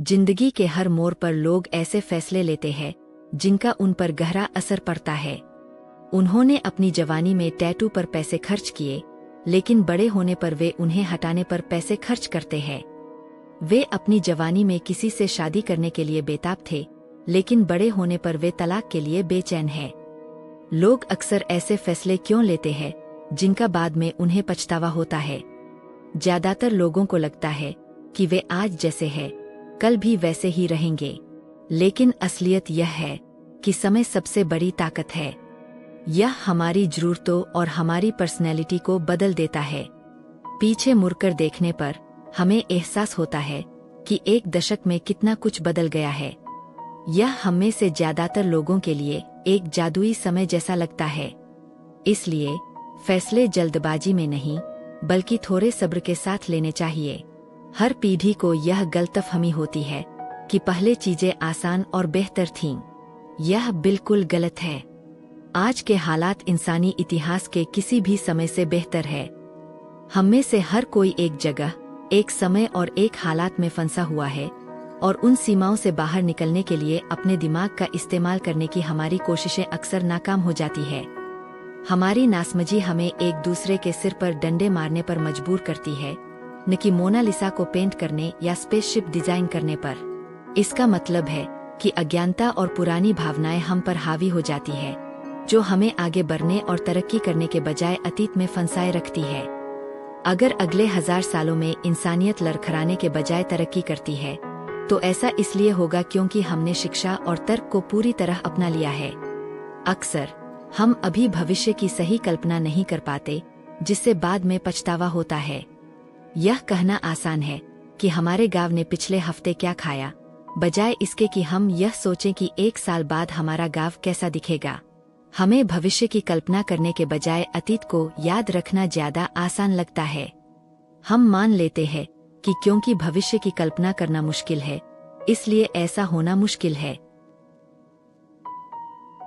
जिंदगी के हर मोड़ पर लोग ऐसे फैसले लेते हैं जिनका उन पर गहरा असर पड़ता है। उन्होंने अपनी जवानी में टैटू पर पैसे खर्च किए, लेकिन बड़े होने पर वे उन्हें हटाने पर पैसे खर्च करते हैं। वे अपनी जवानी में किसी से शादी करने के लिए बेताब थे, लेकिन बड़े होने पर वे तलाक के लिए बेचैन हैं। लोग अक्सर ऐसे फैसले क्यों लेते हैं जिनका बाद में उन्हें पछतावा होता है? ज्यादातर लोगों को लगता है कि वे आज जैसे हैं कल भी वैसे ही रहेंगे, लेकिन असलियत यह है कि समय सबसे बड़ी ताकत है। यह हमारी जरूरतों और हमारी पर्सनैलिटी को बदल देता है। पीछे मुड़कर देखने पर हमें एहसास होता है कि एक दशक में कितना कुछ बदल गया है। यह हम में से ज्यादातर लोगों के लिए एक जादुई समय जैसा लगता है। इसलिए फैसले जल्दबाजी में नहीं, बल्कि थोड़े सब्र के साथ लेने चाहिए। हर पीढ़ी को यह गलतफहमी होती है कि पहले चीजें आसान और बेहतर थीं। यह बिल्कुल गलत है। आज के हालात इंसानी इतिहास के किसी भी समय से बेहतर है। हम में से हर कोई एक जगह, एक समय और एक हालात में फंसा हुआ है, और उन सीमाओं से बाहर निकलने के लिए अपने दिमाग का इस्तेमाल करने की हमारी कोशिशें अक्सर नाकाम हो जाती है। हमारी नासमझी हमें एक दूसरे के सिर पर डंडे मारने पर मजबूर करती है, न कि मोनालिसा को पेंट करने या स्पेसशिप डिजाइन करने पर। इसका मतलब है कि अज्ञानता और पुरानी भावनाएं हम पर हावी हो जाती है, जो हमें आगे बढ़ने और तरक्की करने के बजाय अतीत में फंसाए रखती है। अगर अगले 1000 सालों में इंसानियत लड़खड़ाने के बजाय तरक्की करती है, तो ऐसा इसलिए होगा क्योंकि हमने शिक्षा और तर्क को पूरी तरह अपना लिया है। अक्सर हम अभी भविष्य की सही कल्पना नहीं कर पाते, जिससे बाद में पछतावा होता है। यह कहना आसान है कि हमारे गांव ने पिछले हफ्ते क्या खाया, बजाय इसके कि हम यह सोचें कि 1 साल बाद हमारा गांव कैसा दिखेगा। हमें भविष्य की कल्पना करने के बजाय अतीत को याद रखना ज्यादा आसान लगता है। हम मान लेते हैं कि क्योंकि भविष्य की कल्पना करना मुश्किल है, इसलिए ऐसा होना मुश्किल है।